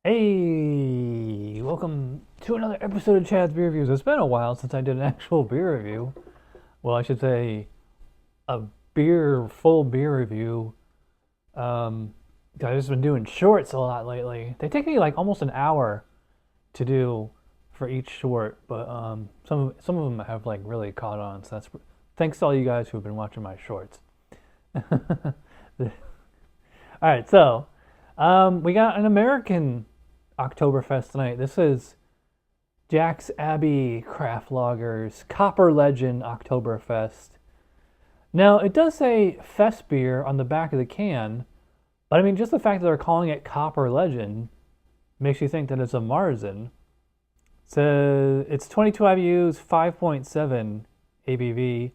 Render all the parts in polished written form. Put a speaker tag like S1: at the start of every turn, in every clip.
S1: Hey, welcome to another episode of Chad's Beer Reviews. It's been a while since I did an actual beer review. Well, I should say a full beer review. Um, I've just been doing shorts a lot lately. They take me like almost an hour to do for each short, but some of them have like really caught on. So that's thanks to all you guys who have been watching my shorts. All right, so we got an American Oktoberfest tonight. This is Jack's Abbey Craft Lagers Copper Legend Oktoberfest. Now, it does say Festbier on the back of the can, but I mean, just the fact that they're calling it Copper Legend makes you think that it's a Marzen. So it's 22 IBUs, 5.7 ABV.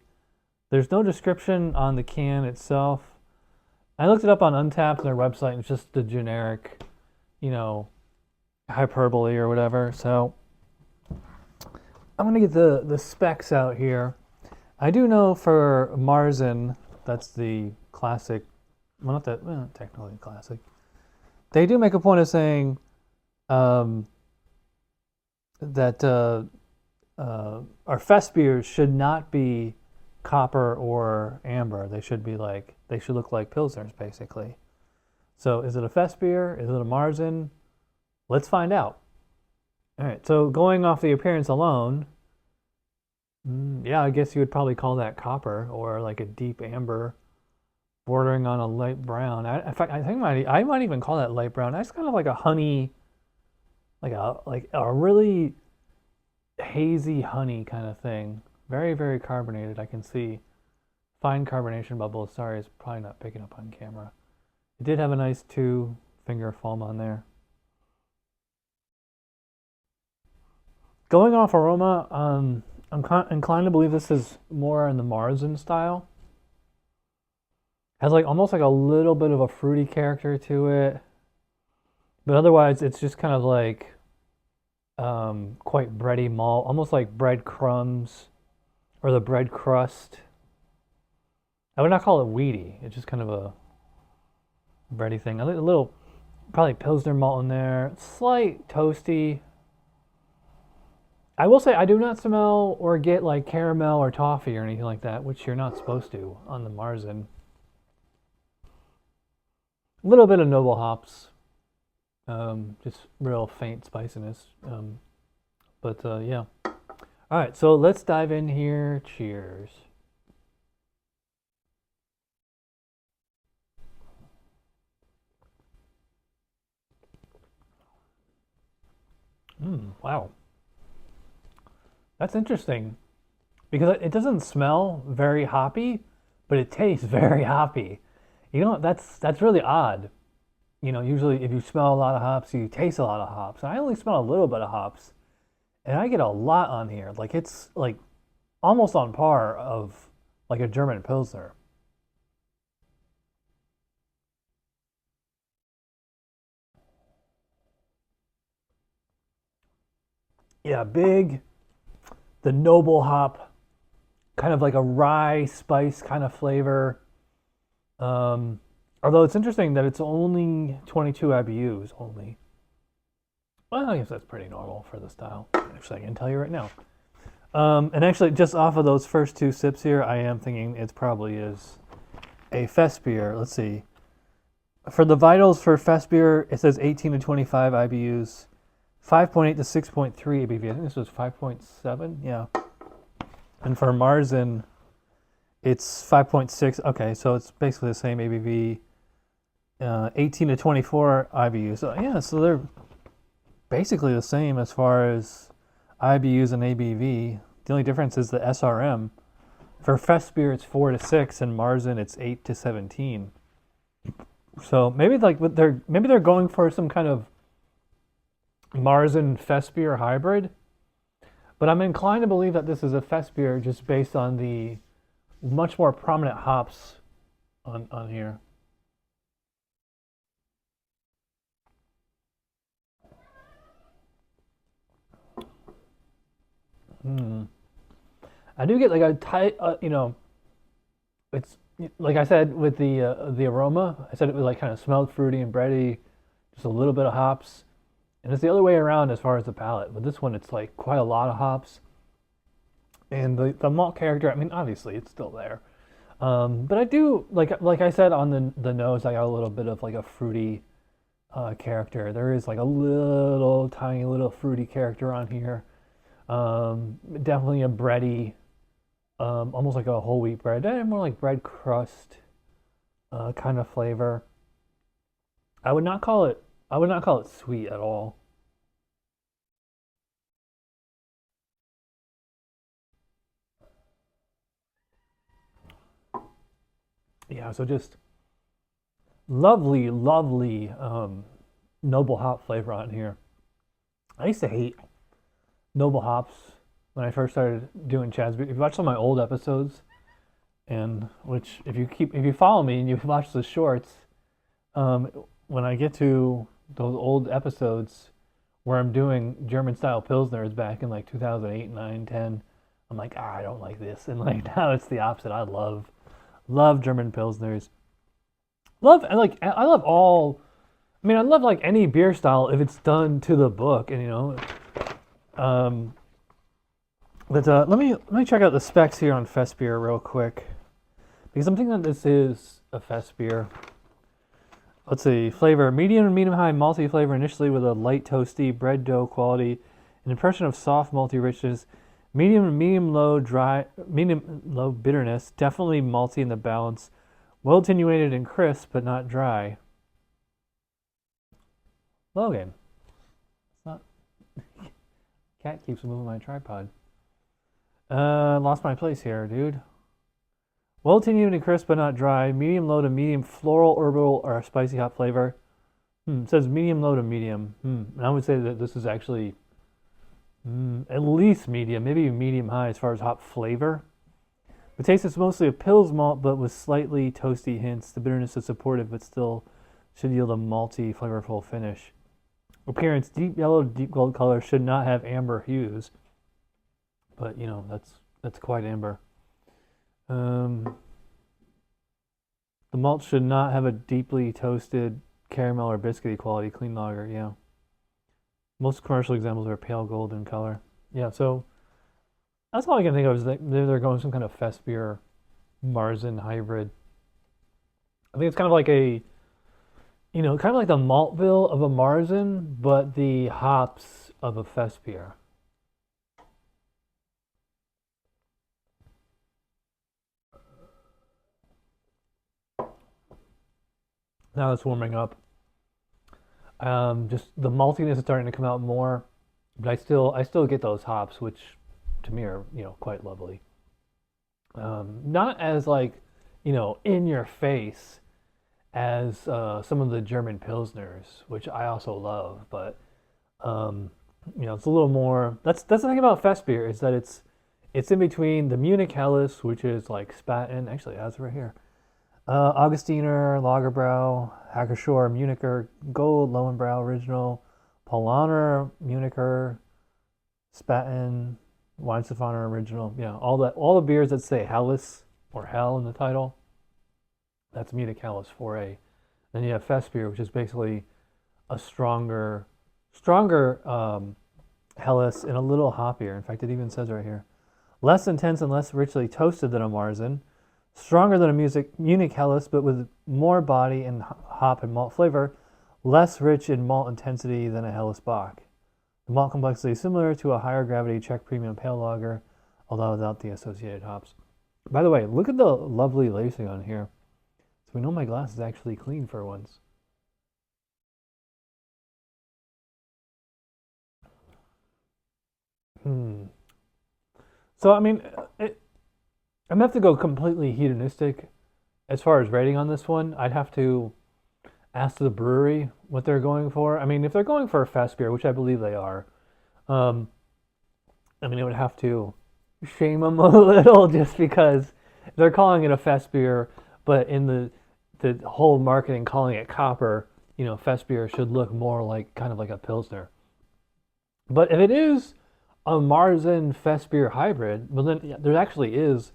S1: There's no description on the can itself. I looked it up on Untappd, their website, and it's just the generic, hyperbole or whatever. So I'm gonna get the specs out here. I do know for Marzen, that's the classic. Well, not that technically classic. They do make a point of saying that our fest beers should not be copper or amber. They should look like pilsners basically. So is it a fest beer? Is it a Marzen? Let's find out. All right, so going off the appearance alone, yeah, I guess you would probably call that copper or like a deep amber bordering on a light brown. In fact, I might even call that light brown. That's kind of like a honey, like a really hazy honey kind of thing. Very, very carbonated. I can see fine carbonation bubbles. Sorry, it's probably not picking up on camera. It did have a nice 2-finger foam on there. Going off aroma, I'm inclined to believe this is more in the Marzen style. Has like almost like a little bit of a fruity character to it, but otherwise it's just kind of like quite bready malt, almost like bread crumbs or the bread crust. I would not call it weedy. It's just kind of a bready thing. A little probably Pilsner malt in there, slight toasty. I will say I do not smell or get like caramel or toffee or anything like that, which you're not supposed to on the Marzen. A little bit of noble hops, just real faint spiciness. But yeah. All right, so let's dive in here. Cheers. Wow. That's interesting because it doesn't smell very hoppy, but it tastes very hoppy. That's really odd. Usually if you smell a lot of hops, you taste a lot of hops. And I only smell a little bit of hops, and I get a lot on here. Like it's like almost on par of like a German Pilsner. Yeah, big, the noble hop, kind of like a rye spice kind of flavor. Although it's interesting that it's only 22 IBUs only. Well, I guess that's pretty normal for the style. Actually, I can tell you right now. And actually, just off of those first 2 sips here, I am thinking it probably is a fest beer. Let's see. For the vitals for fest beer, it says 18 to 25 IBUs, 5.8 to 6.3 ABV. I think this was 5.7. Yeah. And for Marzen, it's 5.6. Okay, so it's basically the same ABV. 18 to 24 IBUs. So yeah, so they're basically the same as far as IBUs and ABV. The only difference is the SRM. For fest beer, it's 4 to 6, and Marzen, it's 8 to 17. So maybe they're going for some kind of Marzen fest beer hybrid. But I'm inclined to believe that this is a fest beer just based on the much more prominent hops on here. I do get like a tight, it's like I said with the aroma. I said it was like kind of smelled fruity and bready, just a little bit of hops. And it's the other way around as far as the palate. With this one, it's like quite a lot of hops. And the malt character, I mean, obviously it's still there. But I do, like I said on the nose, I got a little bit of like a fruity character. There is like a little, tiny little fruity character on here. Definitely a bready, almost like a whole wheat bread. More like bread crust kind of flavor. I would not call it. I would not call it sweet at all. Yeah, so just lovely, lovely noble hop flavor on here. I used to hate noble hops when I first started doing Chad's. If you watch some of my old episodes, and which if you follow me and you watch the shorts, um, when I get to those old episodes where I'm doing German style pilsners back in like 2008, 9, 10, I'm like, I don't like this, and like now it's the opposite. I love German pilsners. I love all. I mean, I love like any beer style if it's done to the book, and um, but let me check out the specs here on Festbier real quick because I'm thinking that this is a Festbier. Let's see, flavor medium and medium high malty flavor initially with a light toasty bread dough quality, an impression of soft malty richness, medium and medium low bitterness, definitely malty in the balance, well attenuated and crisp but not dry. Logan, it's not. Cat keeps moving my tripod. Lost my place here, dude. Well attenuated and crisp but not dry. Medium low to medium floral, herbal, or spicy hop flavor. It says medium low to medium. And I would say that this is actually at least medium, maybe medium high as far as hop flavor. The taste is mostly a Pils malt, but with slightly toasty hints. The bitterness is supportive, but still should yield a malty, flavorful finish. Appearance: deep yellow to deep gold color, should not have amber hues, but that's quite amber. The malt should not have a deeply toasted caramel or biscuity quality. Clean lager, yeah. Most commercial examples are pale gold in color. Yeah, so that's all I can think of is that they're going some kind of Festbier Marzen hybrid. I think it's kind of like kind of like the malt bill of a Marzen, but the hops of a Festbier. Now it's warming up. Just the maltiness is starting to come out more, but I still get those hops, which to me are quite lovely. Not as like in your face as some of the German pilsners, which I also love, but it's a little more. That's the thing about Festbier is that it's in between the 𝐉𝐚𝐜𝐿, which is like Spaten. Actually, that's right here. Augustiner, Lagerbrau, Hacker-Shore, Municher, Gold, Lowenbrau, Original, Paulaner, Municher, Spaten, Weihenstephaner, Original. Yeah, all the beers that say 𝐿𝐿 or hell in the title, that's 𝐉𝐚𝐜𝐿 4A. Then you have Festbier, which is basically a stronger 𝐿𝐿 and a little hoppier. In fact, it even says right here, less intense and less richly toasted than a Marzen. Stronger than a 𝐉𝐚𝐜𝐿, but with more body and hop and malt flavor, less rich in malt intensity than a 𝐿𝐿 Bock. The malt complexity is similar to a higher gravity Czech premium pale lager, although without the associated hops. By the way, look at the lovely lacing on here. So we know my glass is actually clean for once. So I mean, I'm gonna have to go completely hedonistic as far as rating on this one. I'd have to ask the brewery what they're going for. I mean, if they're going for a Festbier, which I believe they are, I mean, I would have to shame them a little just because they're calling it a Festbier, but in the whole marketing calling it copper, Festbier should look more like kind of like a Pilsner. But if it is a Marzen Festbier hybrid, well then there actually is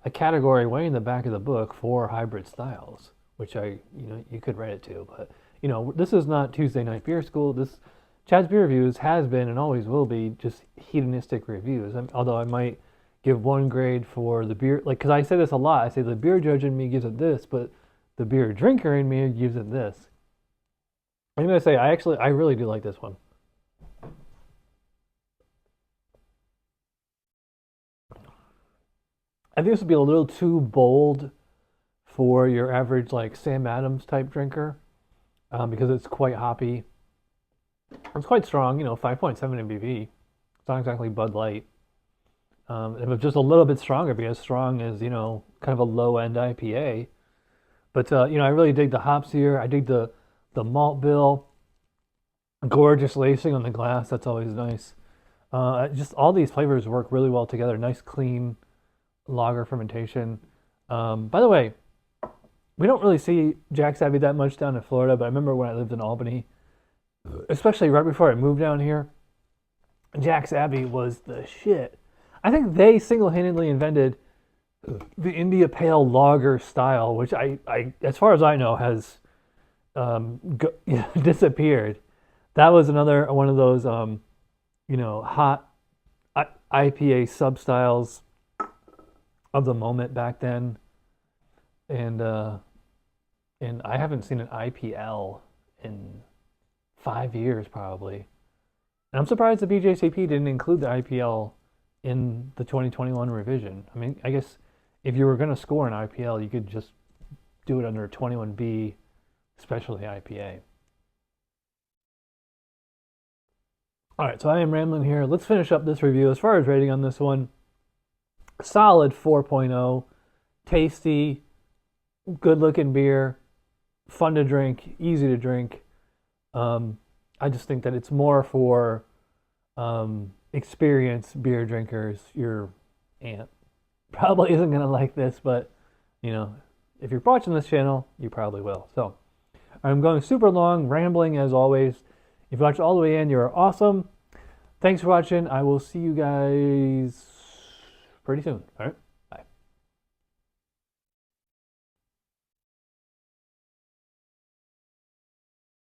S1: a category way in the back of the book for hybrid styles, which you could write it to. But this is not Tuesday Night Beer School. Chad's Beer Reviews has been and always will be just hedonistic reviews. Although I might give one grade for the beer, like, because I say this a lot. I say the beer judge in me gives it this, but the beer drinker in me gives it this. I'm gonna say I really do like this one. I think this would be a little too bold for your average like Sam Adams type drinker, because it's quite hoppy. It's quite strong, 5.7 ABV. It's not exactly Bud Light. If it's just a little bit stronger, it'd be as strong as, kind of a low end IPA. But, I really dig the hops here. I dig the malt bill. Gorgeous lacing on the glass. That's always nice. Just all these flavors work really well together. Nice, clean lager fermentation. By the way, we don't really see Jack's Abbey that much down in Florida, but I remember when I lived in Albany, especially right before I moved down here, Jack's Abbey was the shit. I think they single-handedly invented the India Pale Lager style, which I as far as I know, has disappeared. That was another one of those, hot IPA sub-styles of the moment back then. And I haven't seen an IPL in 5 years probably. And I'm surprised the BJCP didn't include the IPL in the 2021 revision. I mean, I guess if you were going to score an IPL, you could just do it under 21B specialty IPA. All right, so I am rambling here. Let's finish up this review. As far as rating on this one, solid 4.0. Tasty, good looking beer, fun to drink, easy to drink. I just think that it's more for experienced beer drinkers. Your aunt probably isn't going to like this, but if you're watching this channel, you probably will. So I'm going super long, rambling as always. If you watched all the way in, you're awesome. Thanks for watching. I will see you guys pretty soon. All right.